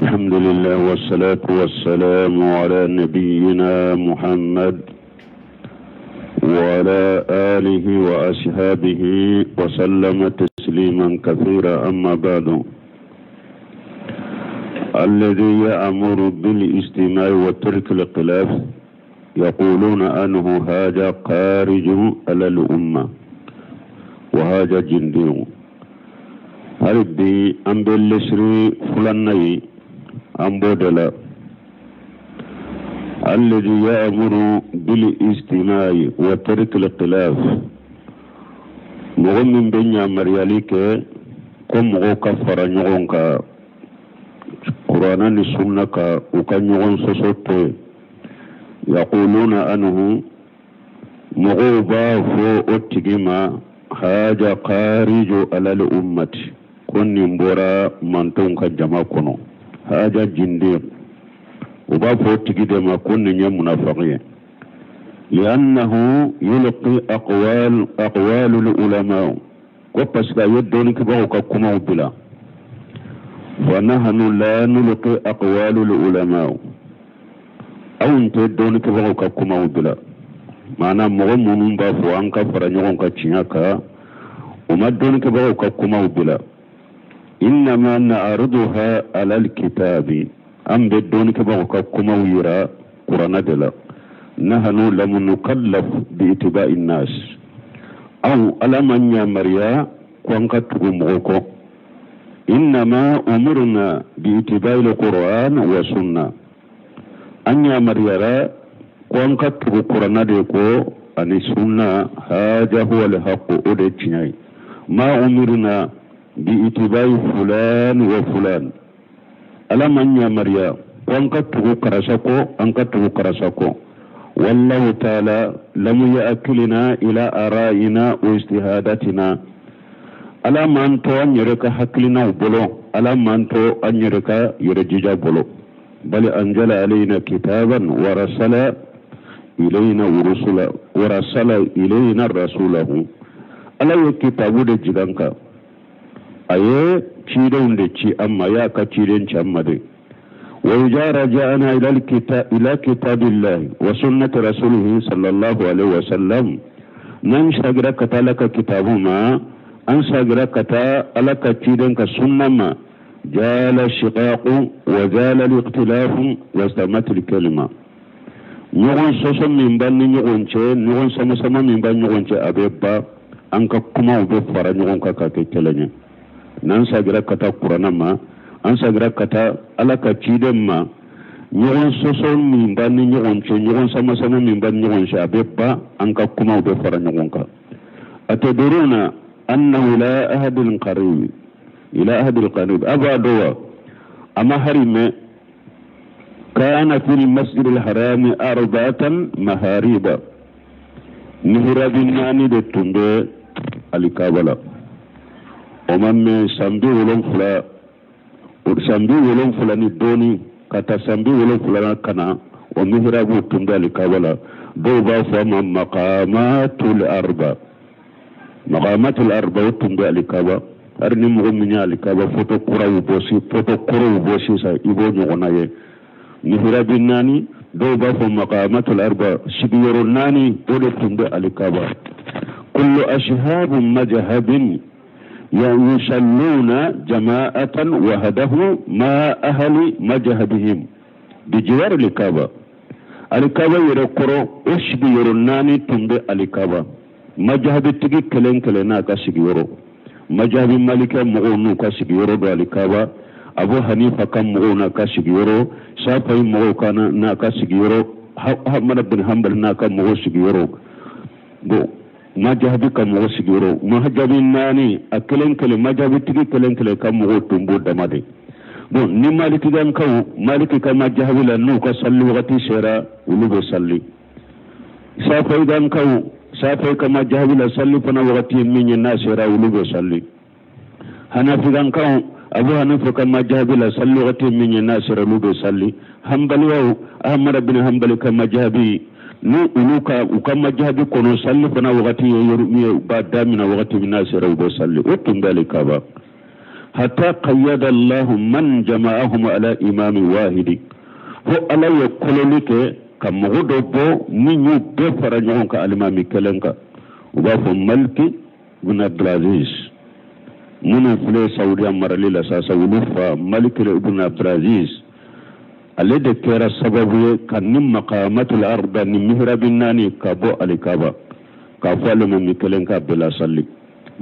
الحمد لله والصلاة والسلام على نبينا محمد وعلى آله وأصحابه وسلم تسليما كثيرا. أما بعد، الذي يأمر بالاجتماع وترك الخلاف يقولون أنه هذا خارج على الأمة وهذا جندي. هربي أمبلسري فلاني أمبودلا الذي يأمر بالاجتماع وترك الخلاف مغمم بنيا مرياليك كم كفر نيونك قرآن السنة وكان نيون سوسوتي يقولون أنه مغوبا فو أتجمع حاجة خارج على الأمة كن نمبورا منتون كجمع كنو حاجة جندي وبافو تجد ما كن منافقين لأنه يلقي أقوال العلماء وقصد يدون كباوك كما بلا ونحن لا نلقي أقوال العلماء أو انت يدون كباوك كما بلا معنى مغمون بافو أنك فرنيون كتشنكا وما دون كباوك كما بلا إنما نعرضها على الكتاب أم بدون كباوك كما ويرا قرآن دلا نحن لم نكلف باتباع الناس أو على من يمريا كوانك تغمغوكو إنما أمرنا باتباع القرآن والسنة أن يمريا كوانك تغو قرآن ديكو أن السنة هذا هو الحق أدتني ما أمرنا باتباع فلان وفلان على من يمريا كوانك تغو كرسكو أنك تغو كرسكو والله تعالى لم يأكلنا إلى آرائنا واجتهاداتنا ألا ما أنتو أن يرك حكلنا وبلو ألا ما أنتو أن يرك يرججا بلو بل أنزل علينا كتابا ورسل إلينا رسوله ألا يكتاب دجلنك أيه تشيرون دجي أما ياك تشيرين شمدي وإذا رجعنا إلى كتاب الله وسنة رسوله صلى الله عليه وسلم ننشغل كتالك كتابهما أنشغل كتالك تيرنك سنما جال الشقاق وزال الاختلاف واستمت الكلمة نغن سوسم من بني نغن سمسما من بني نغن أبيبا أنك كما وبفر نغن كاكتلني ننشغل كتا قرآنما an sagira kata ala ka ciden ma ɲɔgɔn sɔsɔ min ba ni ɲɔgɔn cɛ ɲɔgɔn samasama min ba ni ɲɔgɔn cɛ a bɛ ba an ka kumaw bɛ fara ɲɔgɔn kan atadruna annahu ila ahadil qarib aba dowa ama harime kana fil masjid al haram arba'atan mahariba mihrabin nani de tumbe alikabala o mamme sambi wolon fula sambi wolon fulani doni kata sambi wolon fulana kana o mihrabu tundali kabala do ba fa maqamatul arba tundali kaba arni mo minya ali kaba foto kurawu bosi sa ibo nyona ye mihrabin nani do ba fa maqamatul arba shibiyoro nani do tunde ali kaba kullu ashhabun majhabin يصلون جماعة وهده ما أهل مجهدهم بجوار الكعبة. الكعبة يركرو أشبي يرناني تنبي الكعبة مجهد تجي كلن كلنا كسيجورو مجهد مالك مغنو كسيجورو بالكعبة أبو حنيفة كم مغنا كسيجورو شافعي مغو كان نا كسيجورو أحمد بن حنبل نا كم مغو سيجورو majahabi kam mo sigiro majahabi nani akelen kele majahabi tigi kelen kele kam mo tumbo damade bon ni maliki gan kaw maliki kam majahabi la nu ko salli waqti sera ulugo salli safay gan kaw safay kam majahabi la salli fana waqti min na sera ulugo salli hanafi gan kaw abu hanifa kam majahabi la salli waqti min na sera ulugo salli hanbali wa ahmad bin hanbali kam majahabi nu uluka ukama jahabi kono salli fana wakati yorumiye ba damina wakati minasira ubo salli otum dalika ba حتى قيد الله من جمعهم على إمام واحد هو ألا يقول لك كم غضبو من يبفر نعونك الإمام كلنك وبافو ملك بن عبد العزيز من فلي سعودية مرلي لساسا ولوفا ملك بن عبد العزيز الذي كان سببه كان مقامات الأرض نمهرب الناني كابو الكابا كافالو من كلنك بلا صلي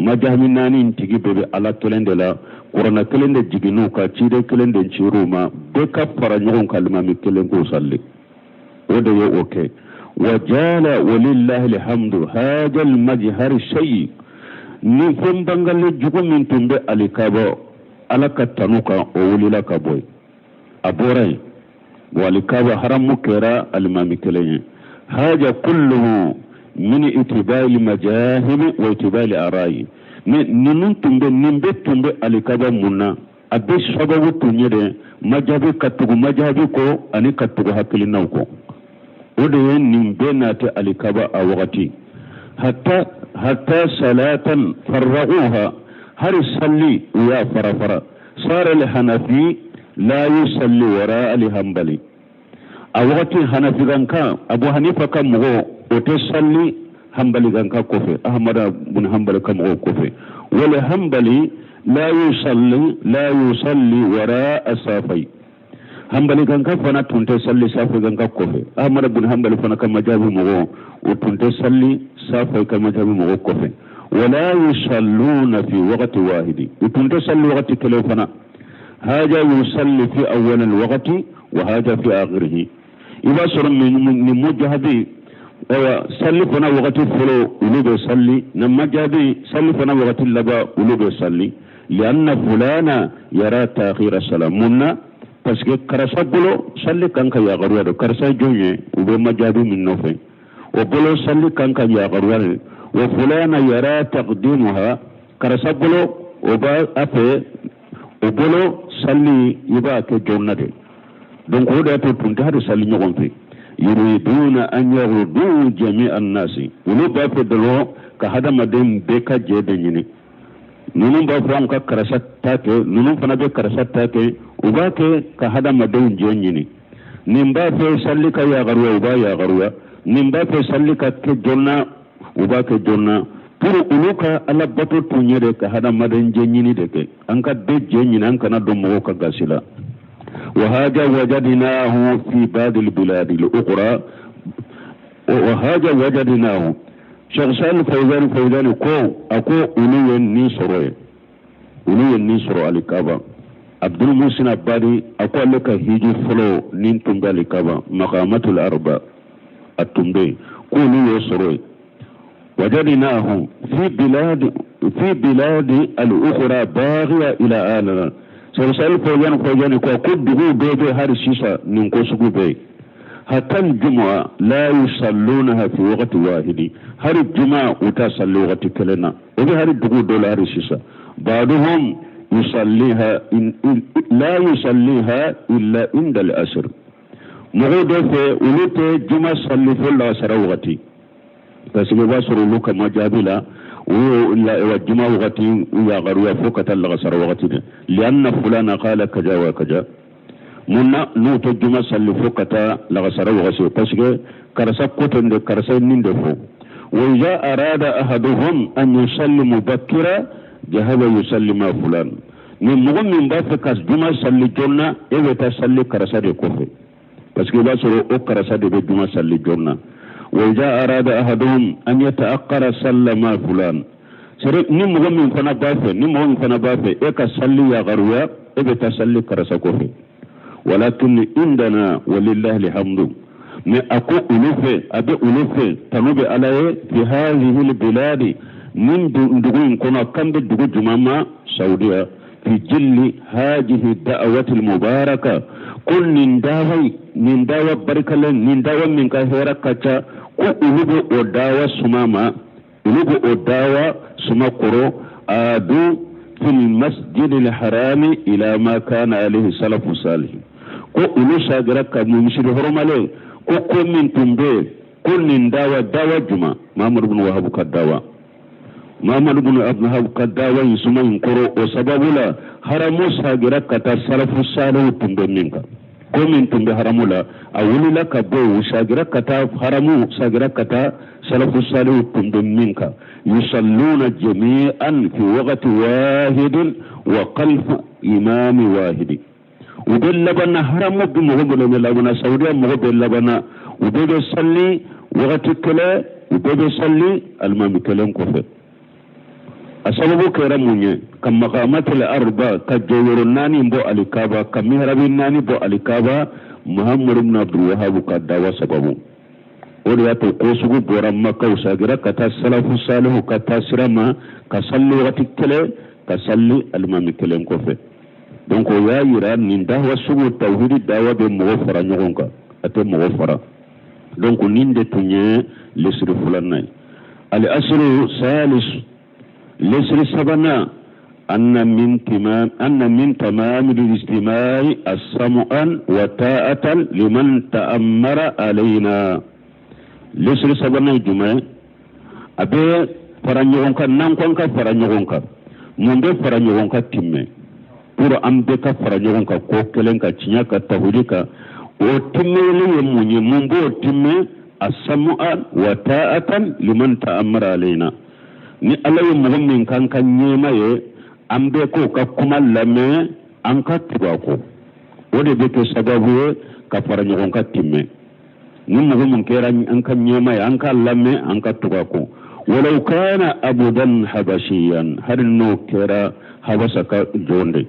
ما جامي ناني انتجي ببي على كلند لا قرنا كلند جينوكا تشيد كلند تشيروما بكا فرنيون كلمة من كلنكو صلي وده اوكي وجال ولله الحمد هذا المجهر الشيء نفهم بانغال جوكو من تنبي الكابا على كتانوكا وولي لك بوي أبوري والكابا حرام مكرا المامي كلين هذا كله من اتباع المجاهب واتباع الآراء ننون تنبي نمبي تنبي الكابا منا أبي سبب تنيري مجابي كتغو مجابي كو أني كتغو حكلي نوكو ودي نمبي ناتي الكابا أوغتي حتى صلاة فرغوها هل صلي ويا فرفرا صار الحنفي لا يصلي وراء الحنبلي أوغتي حنفي غنكا أبو حنيفة كمغو وتصلي حنبلي غنكا كوفي أحمد بن حنبلي كمغو كوفي والحنبلي لا يصلي وراء صافي حنبلي غنكا فانا تنتصلي صافي غنكا كوفي أحمد بن حنبلي فانا كما جابي مغو وتنتصلي صافي كما جابي مغو كوفي ولا يصلون في وقت واحد وتنتصلي وقت كلوفنا هذا يصلي في أول الوقت وهذا في آخره إذا صار من مجهدي صلي فنا وقت فلو ولو صلي نما جابي صلي فنا وقت لبا ولو صلي لأن فلانا يرى تأخير الصلاة منا بس كرسا بلو صلي كانك يا غروة كرسا جوني وبما جابي من نوفي وبلو صلي كانك يا غروة وفلانا يرى تقديمها كرسا بلو وبا أفي وبلو صلي يبا كجونة دونك هو ده تنتهي صلي نيوم في يريدون أن يغضوا جميع الناس ولو بافي دلو كهذا مدين بيكا جيدنيني نونو بافرام كرسات تاكي نونو فنا بي كرسات تاكي وباكي كهذا مدين جينيني نمبا في صلي كيا غروة وبا يا غروة نمبا في صلي كجونا وبا كجونا pour uluka ala bato tunyere ka hada maden jenyini deke anka de jenyini anka na domo ka gasila وهذا وجدناه في بعض البلاد الأخرى وهذا وجدناه شخصان فوزان كو أكو أولي النصر على الكعبة عبد المحسن عبادي أكو لك هيجي فلو ننتم بالكعبة مقامات الأربع التنبي كوني يسروي وجدناه في بلاد الأخرى باغية إلى آلنا سرسال فوجان كو كدغو بيبي هاري سيسا ننكو سكو بي حتى الجمعة لا يصلونها في وقت واحد هاري الجمعة وتصلي وقت كلنا وبي هاري دغو دولا هاري سيسا بعضهم يصليها لا يصليها إلا عند الأسر مغود في ولوت جمعة صلي فلا سروغتي فسيبا باسر لوكا مجابلا والجماع وغتي ويا غروة فوق الغسر وغتي لأن فلان قال كذا وكذا منا نوت الجماع صلي فوق الغسر وغسي قصك كرسا قطن كرسا نندفو وإذا أراد أحدهم أن يصلي مبكرا جهب يصلي مع فلان من مغم من بافك الجماع صلي جنة إذا تصلي كرسا دي كوفي قصك باسر أو كرسا دي الجماع صلي جنة وإذا أراد أحدهم أن يتأقر صلى مع فلان سرق نمو من فنا بافي إيكا صلي يا غروة إيكا تصلي كرسا كوفي ولكن عندنا ولله الحمد من أكو ألوفي تنوبي عليه في هذه البلاد من دقون كنا كم بدقو جماما سعودية في جل هذه الدعوة المباركة كل من داوى بركة من داوى من كهيرا كتا ulubu odawa sumakoro adu fil masjid al-haram ila ma kana alayhi salafu salih ko ulu sagara ka mumshir hormale ko min tumbe ko nin dawa juma mamur ibn wahab ka dawa محمد بن عبد الوهاب كداوي سمين كرو وسبب لا حرمو ساغرا كتا سلف الصالح تندمنكا كومين تند حرمولا اولي لك بو ساغرا كتا حرمو ساغرا كتا سلف الصالح تندمنكا يصلون جميعا في وقت واحد وقلب امام واحد وباللبنا حرمو بمغبل لبنا سعودية مغبل لبنا وبيصلي وقت كلا وبيصلي المام كلام كفر asababu kera munye kam maqamatul arba ka jawru nani mbo alikaba kam mihrabin nani bo alikaba muhammad ibn abdul wahhab ka dawa sababu odi ato ko sugu boram makka usagira kata salafu salihu kata sirama ka sallu wati kele ka salli almami kelen ko fe donc ya yira nin dawa sugu tawhid dawa be mo fara nyogonka ate mo fara donc ninde tunye lesri fulanay al asru salis لسر سبنا أن من تمام الاجتماع السمعا وطاعة لمن تأمر علينا لسر سبنا الجمعة أبي فرانيونكا نانكونكا فرانيونكا مونده فرانيونكا تيمي pour ambeka فرانيونكا كوكلنكا تشنياكا تهوليكا وتيمي ليموني مونبو تيمي السمعا وطاعة لمن تأمر علينا ni ala ye mɔgɔ min kan ka ɲɛma ye an bɛ ko ka kuma lamɛn an ka tugu a kɔ o de bɛ kɛ sababu ye ka fara ɲɔgɔn ka tɛmɛ ni mɔgɔ min kɛra an ka ɲɛma ye an ka lamɛn an ka tugu a kɔ walaw kana abudan habashiyan hali n'o kɛra habasa ka jɔn de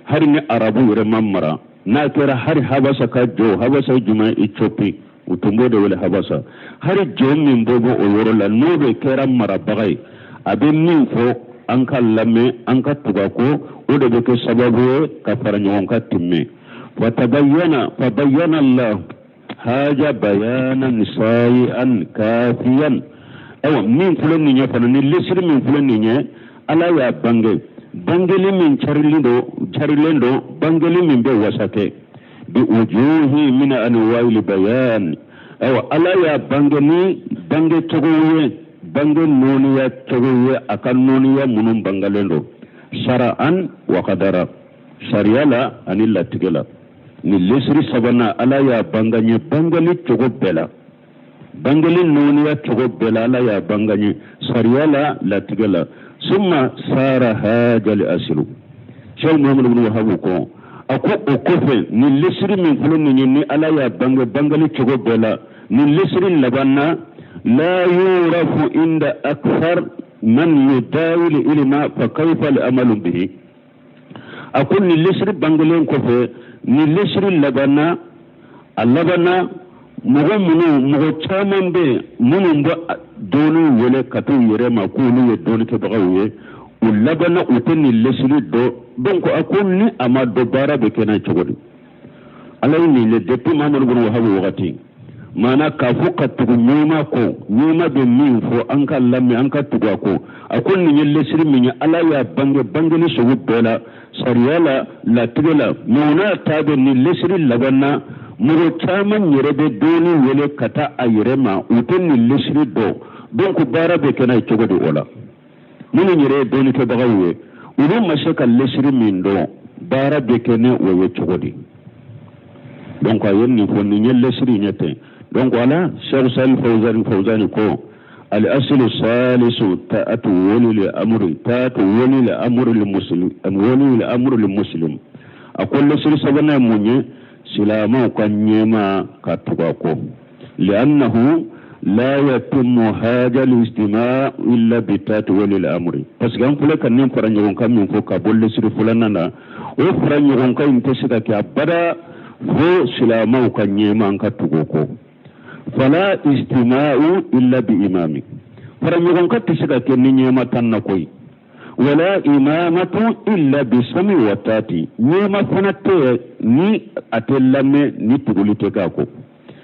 hali ni arabu yɛrɛ ma mara n'a kɛra hali habasa ka jɔ habasa jumɛn Ethiopie u tun b'o de wele habasa hali jɔn min bɔ o yɔrɔ la n'o de kɛra marabaga ye a bɛ min fɔ an ka lamɛn an ka tugu a kɔ o de bɛ kɛ sababu ye ka fara ɲɔgɔn ka tɛmɛ fabayyana Allah haja bayanan sayi'an kafiyan awa min filɛ nin ye fana ni lesiri min filɛ nin ye ala y'a bange bangeli min carilen don bangeli min bɛ wasa kɛ bi ujuhi min anwa'il bayan awa ala y'a bange ni bange cogo ye bange noniya cogo ye a ka noniya minnu bangalen don shara'an wa qadara sariya la ani latigɛ la ni lesiri sabanan ala y'a banganye bangali cogo bɛɛ la bangeli noniya cogo bɛɛ la ala y'a banganye sariya la latigɛ la summa sara hajal asiru Sheikh Muhammad ibn Wahhab ko ako o kɔfɛ ni lesiri min filɛ nin ye ni ala y'a bangali cogo bɛɛ la ni lesiri laban na لا يعرف عند أكثر من يداول إلما فكيف الأمل به أقول نلسر بانجلين كفه نلسر اللبنا مغو تامن بي منو دوني ولا كتو يرما كونو يدوني كبغوية واللبنا وتن نلسر دو دونك أقول ني أما دوبارا بكنا تقولي عليني لديتو محمد بن وهاب وغتي mana kafu ka tugu nyuma ko nyuma be min fo an ka lamme an ka tugu ko akon ni yelle siri min ala ya bange ni so bela sariyala la tugela nona tabe ni lesiri labanna mugo chaman yerebe doni wele kata ayirema uten ni lesiri do donc bara be kana cogo de ola mun yere doni to bagawe ubu mashaka lesiri min do bara be kana wewe cogo de donc ayen ni fo ni yelle siri nyete donc voilà Cheikh Salih Fawzan ko al aslu salisu ta'atu wali li amri lil muslim akullu sir sabana munye silama kan nyema ka tuba ko li'annahu la yatimmu haja al-istima' illa bi ta'ati wali al-amri parce que an fula kan nin fara nyogon kan min fo ka bolle sir fulana na o fara nyogon kan intesida ka bada fo silama kan nyema ka tugo ko fala istima'u illa bi imami fara nyogon ka tisida ke ni nyema tan na koy wala imamatu illa bi sami wa tati nyema fanate ni atellame ni tugulite ka ko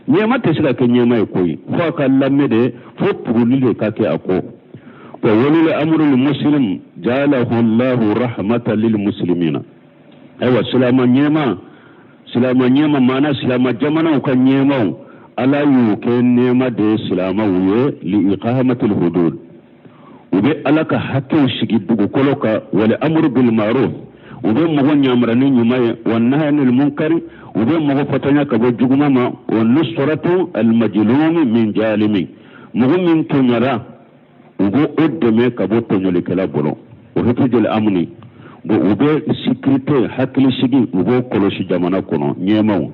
nyema tisida ke nyema koy fo ka lamme de fo tugulile ka ke ako wa walil amru lil muslim jalahu Allah rahmatan lil muslimina aywa silama nyema mana silama jamana ka nyema ala yuke nema de silama wuye li iqamatil hudud ube alaka hakki shigi dugu koloka wala amru bil ma'ruf ube mo nyamrani nyumaye wannaha anil munkari ube mo fatanya ka bo jugumama wa nusratu al majlum min jalimi mo min tunyara ube oddeme ka bo tonyole kala bolo o hifdil amni bo ube sécurité hakki shigi ube koloshi jamana kono nyemaw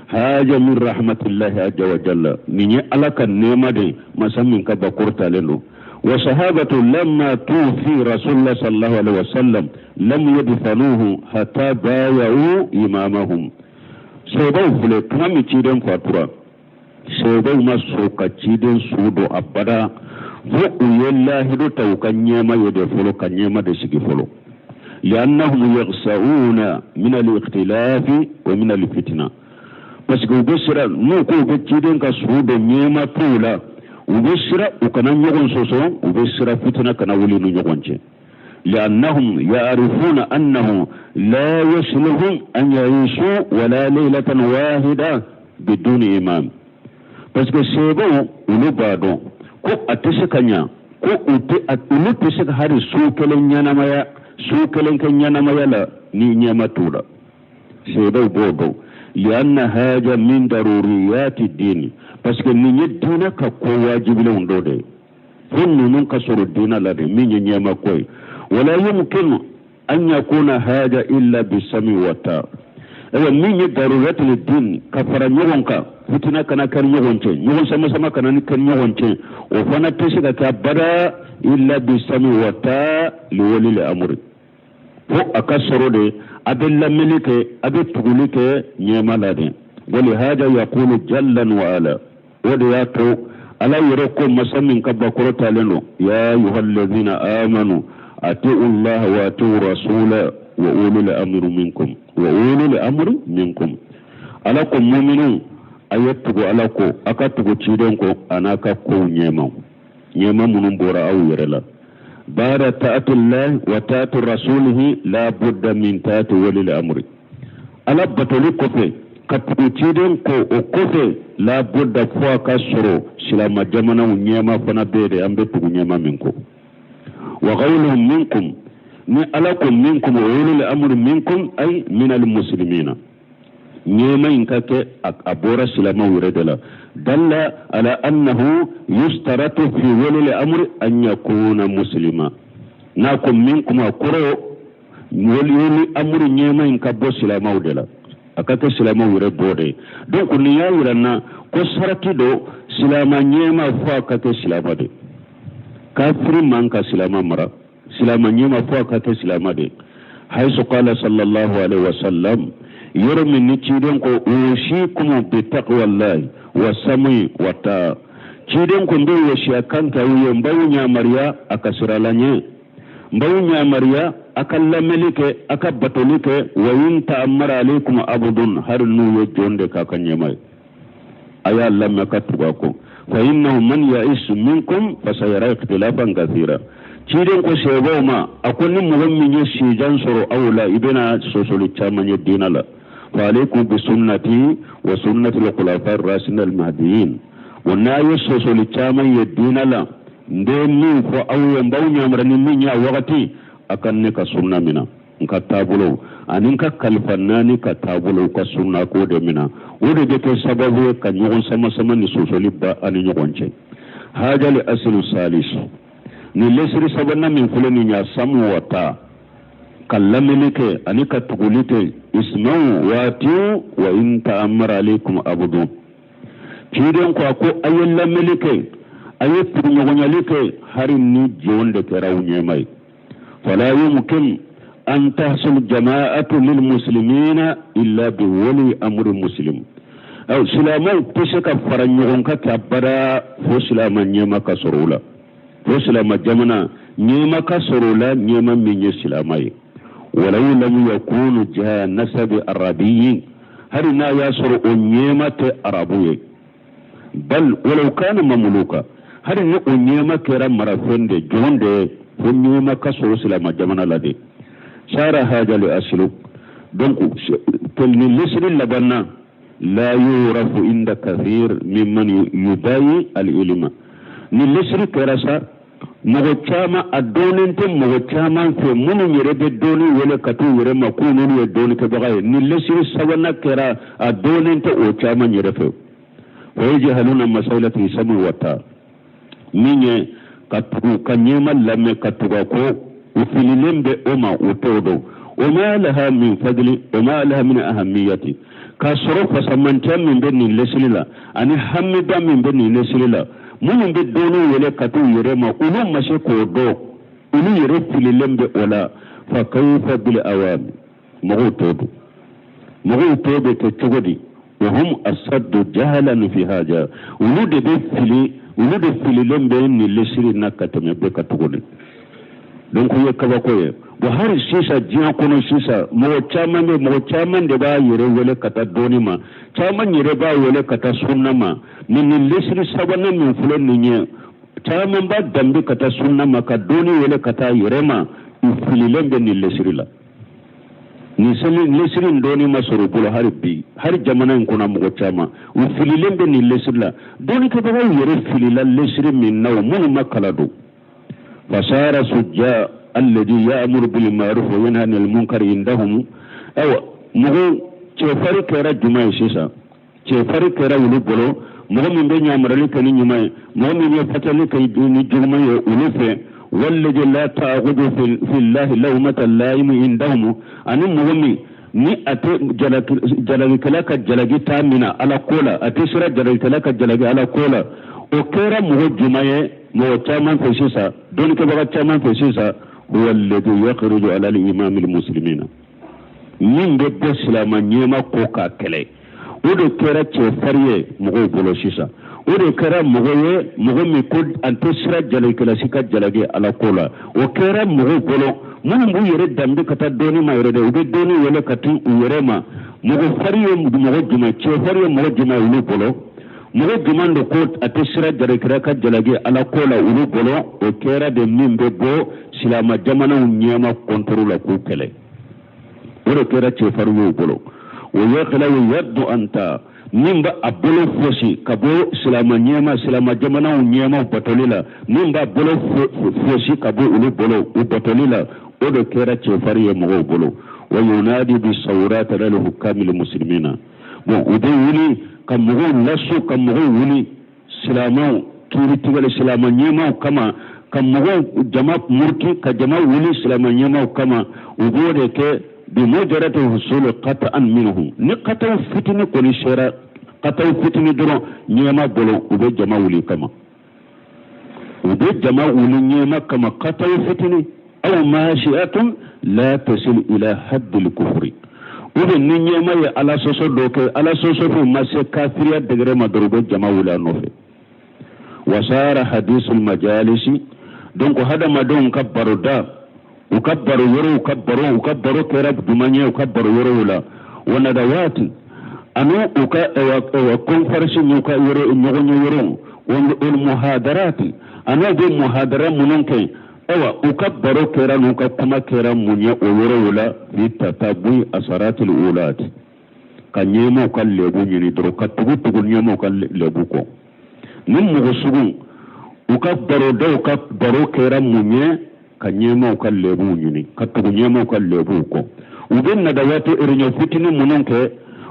haja min rahmatillahi azza wa jalla ni alaka nema de masamin ka bakurta lelo وصحابة لما توفي رسول الله صلى الله عليه وسلم لم يدفنوه حتى بايعوا إمامهم سيبو فلي كامي تيدن فاتورا سيبو ما سوكا تيدن سودو أبدا فوق يلا هدو تو كنيما يدفلو كنيما دسكفلو لأنهم يغسعون من الاختلاف ومن الفتنة بس كو بسرا نوكو بتيدن كسودو نيما طولا وبشرا وكنا نيغون سوسو وبشرا فتنة كنا ولينو نيغونجي لأنهم يعرفون أنه لا يسلهم أن يعيشوا ولا ليلة واحدة بدون إمام بس كسيبو ولبادو كو أتسكنيا كو أتلو تسك هاري سوكلن ينامايا سوكلن كن ينامايا لا نينيما تولا سيبو بودو لأن هذا من ضروريات الدين parce que ni dina ka ko wajibi le ndode funnu nun ka suru dina la de min nyema koy wala yumkin an yakuna hada illa bisami wata ewa min darurat le din ka fara nyonka fitina kana kar nyonche nyon sama sama kana ni kan nyonche o fana pesi ka bada illa bisami wata li wali le amri ko akasoro de abella milike abe tugulike nyema la de wali hada yaqulu jallan wa ala ودياتو ألا يركم مسمين كبكرة لنو يا أيها الذين آمنوا أتئوا الله وأتئوا رسولا وأولي الأمر منكم ألاكم مؤمنون أيتكو ألاكو أكتكو تشيدنكو أناككو نيما منبورا أو يرلا بعد تأتي الله وتأتي رسوله لا بد من تأتي ولي الأمر ألا بطلقوا فيه katutiden ko o kofe la budda fo ka soro silama jamana nyema fana bede ambe tugu nyema minko wa qawluhum minkum ni alakum minkum wa ulul amri minkum ay min al muslimina nyema inkake abora silama wiredela dalla ala annahu yustaratu fi ulul amri an yakuna muslima nakum minkum akoro ulul amri nyema inkabo silama udela akata silama wure bode donc ni ya wirana ko sarati do silama nyema fo akata silama de kafiri man ka silama mara silama nyema fo akata silama de haythu qala sallallahu alaihi wasallam yurmi ni ciden ko ushikum bi taqwallahi wa sami wa ta ciden ko ndo yeshi akanta wiye mbawnya mariya akasiralanye mbawnya mariya akalla melike akabatolike wa in ta'ammara alaykum abdun har nu yejonde ka kanyemay aya Allah makatuba ko fa innahu man ya'ish minkum fasayara ikhtilafan kathira ciden ko sebo ma akonni muhammin yeshi jan soro awla ibina sosoli chamanye dinala fa alaykum bi sunnati wa sunnati al-khulafa ar-rashidin al-mahdiyyin wa na yesosoli chamanye dinala ndemi fo awye mbawnya marani minya wakati akan ne ka sunna mina nka tabulo anin ka kalfanani ka tabulo ka sunna ko de mina wode de ke sababu ka nyogon sama ni sosoli ba ani nyogonche haja li aslu salis ni lesri sabanna min fulani nya samu wata kallamelike ani ka tugulite ismau watu wa in ta'ammara alaykum abdu kiden ko ayella melike ayet nyogonyalike harin ni jonde kerawunye mai فلا يمكن أن تحصل جماعة للمسلمين إلا بولي أمر مسلم أو سلاما تشك فرنيون كتبرا فسلاما نيما كسرولا فسلاما جمنا نيما كسرولا نيما من سلامي ولو لم يكون جاء نسب عربي هرنا يسر نيمة عربية بل ولو كان مملوكا هرنا نيمة كرام مرافين دي جون دي فنيما كسر سلام جمنا لدي صار هذا لأسلوب دونك تلني لسر لبنا لا يعرف عند كثير ممن يبايع العلم ni lesri kerasa mogo chama adonente mogo chama fe munu yere be doni wele katu yere makunu ye doni ke bagaye ni lesiri sawana kera adonente o chama yere fe ويجهلون مسألة سمو وتا minye katugu kanyema lame katugako ufililim be oma utodo وما لها من فضل وما لها من أهمية كسرو فسمنتم من بني لسللا أنا حمد من بني لسللا من بدونو ولا كتو يرما أولو مشكو دو أولو يرف للمب ولا فكيف بالأوام مغوتودو تتغدي وهم أصد جهلا في هذا ولود بفلي لمب إني لسلنا كتم بكتغدي donc ye kaba ko ye bo har sisa jiya kono sisa mo chaman de ba yere wele kata doni ma chaman yere ba wele kata sunna ma ni lesri sabana min fulen ni nye chaman ba dambi kata sunna ma ka doni wele kata yere ma ufilen be ni lesri la ni sele lesri doni ma soro bulo har bi har jamana ko na mo chama ufilen be ni lesri la doni ka ba yere filila lesri min naw mun makala do فصار سجاء الذي يأمر بالمعروف وينهى عن المنكر عندهم أو مغو تشفري كرا جماعة سيسا تشفري كرا ولبلو مغو من بين يامرلي كني جماعة مغو من يفتلي كي جماعة ولفه والذي لا تأخذ في الله لومة اللائم عندهم أنا مغو ni ate jalagi kalaka jalagi tamina ala kola ate sira jalagi kalaka jalagi ala kola o kera mugo jumaye mo chaman fesisa don ke baga chaman fesisa huwa alladhi yakhruju ala al-imam al-muslimina min be islama nyema ko ka kele o de kera che fariye mugo bolo sisa o de kera mugo mi ko ante sira jalagi kalaka jalagi ala kola o kera mugo bolo mun bu yere dambe kata doni ma yere de ube doni wala katu yere ma mugo fariye mugo juma che fariye mugo juma ulu bolo mugo jumando ko atesira jare kiraka jalage ala kola ulu bolo o kera de mimbe bo silama jamana nyema kontrola ku kele oro kera che fariye bolo o yakhala yaddu anta nimba abolo fosi kabo silama nyema silama jamana nyema batolila nimba bolo fosi kabo ulu bolo u batolila odo kera chefariye mogo bolo wa yunadi bi sawrat lil hukam al muslimina mo ude wuli kam mogo lasso kam mogo wuli silama turi tigal silama nyema kama kam mogo jama murki ka jama wuli silama nyema kama ubode ke bi mujarratu husul qat'an minhum ni qat'u fitni ko ni shara qat'u fitni duro nyema bolo ube jama wuli kama ube jama wuli nyema kama qat'u fitni أو ماشية لا تصل إلى حد الكفر وبن نيما يا على سوسو دوك على سوسو في ماسة كافرية دغري مدروب جماعة ولا نوفي وصار حديث المجالس دونك هذا ما دون كبروا دا وكبروا يرو وكبروا كرب دمانية وكبروا يرو ولا وندوات أنو وكونفرس يوكا يرو يرو والمحاضرات أنو بمحاضرة منونكي اوا وكبروا كيران وكما كيران منيا ويرولا في تتابع أسرات الأولاد كنيما كالليبو يني درو كتبو نيما كالليبوكو نمو سبو وكبروا دو كبروا كيران منيا كنيما كالليبو يني كتبو نيما كالليبوكو وبين ندواتو إرنيو فتني منونك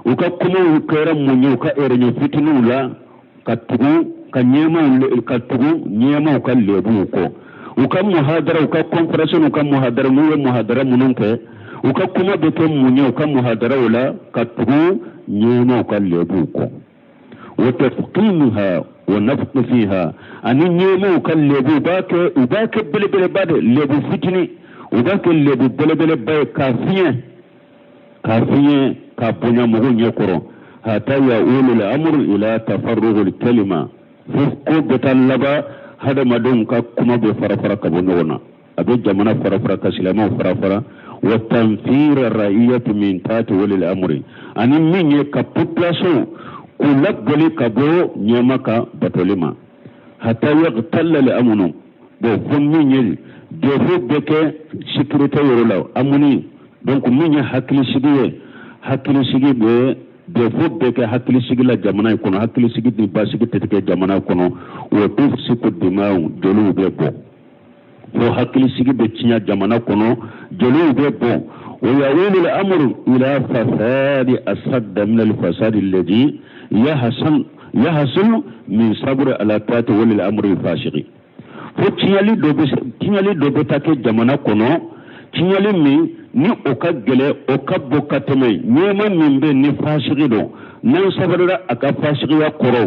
وكما كيران منيا وكإرنيو فتني ولا كتبو كنيما كتبو نيما كالليبوكو uka muhadara uka conference uka muhadara muwe muhadara munonke uka kuma bete munye uka muhadara wala katugu nyema uka lebuko wa tafqimha wa nafq fiha ani nyema uka lebu ubake bele bade lebu fitini ubake lebu bele bay kafiye ka punya mugo nyekoro hata ya ulul amr ila tafarrugh al kalima fusku betallaba hada madon ka kuma be farafara ka bonona abe jamana farafara ka silama farafara wa tanfir ar-ra'iyat min tati wal amri ani minye ka population kulabali ka bo nyamaka batolima hatta yaqtalla al-amnu bo minye de fo beke sécurité yorola amuni donc minye hakli sigi be de fo beke hakli sigi la jamana kono hakli sigi ni basigi tete jamana kono wo tuf siku dimau jolu be bo fo hakkili sigi be tinya jamana kono jelu be bon ويؤول الأمر إلى فساد أشد من الفساد الذي يحصل من صبر على طاعة ولي الأمر الفاسق فتيالي دوبتاك جمانا كونو تيالي مي ni oka gele oka bokateme nyema mimbe ni fasigido nan sabarira aka fasigiya koro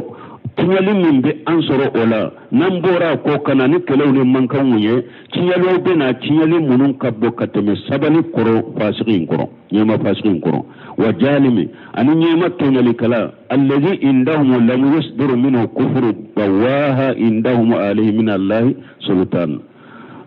tinyali mimbe ansoro ola nan bora ko kana ni kelew ni mankan wuye tinyali be na tinyali munun ka bokateme sabani koro fasigin koro nyema fasigin koro wa jalimi ani nyema tinyali kala alladhi indahum lam yasduru minhu kufru bawaha indahum alayhi min allah sultan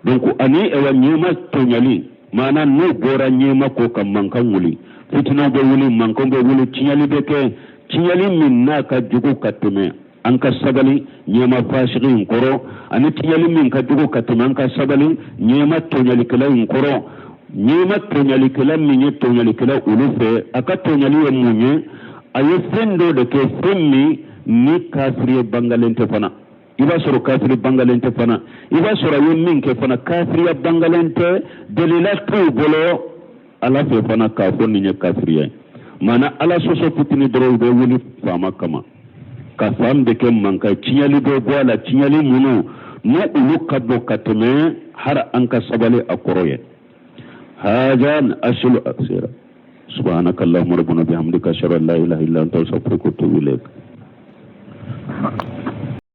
donc ani ewa nyema tinyali mana no bora nyema ko kam mankan wuli fitina be wuli mankan be wuli tinyali be ke tinyali min na ka jugo kateme an ka sabali nyema fasirin koro ani tinyali min ka jugo kateme an ka sabali nyema tonyali kala in koro nyema tonyali kala min tonyali kala ulufe aka tonyali ya munye ayo fendo de ke femmi ni kafiri bangalente fana iba soro kafiri bangalente fana iba soro yo min ke fana kafiri bangalente delila to bolo ala fe fana ka fonni nya kafiri mana ala soso putini doro be woni fama kama ka fam de ke manka tinyali do bola tinyali munu no ulu kabbo katme har anka sabale akoroye hajan ashlu aksira subhanakallahumma rabbana bihamdika ashhadu an la ilaha illa anta astaghfiruka wa atubu ilayk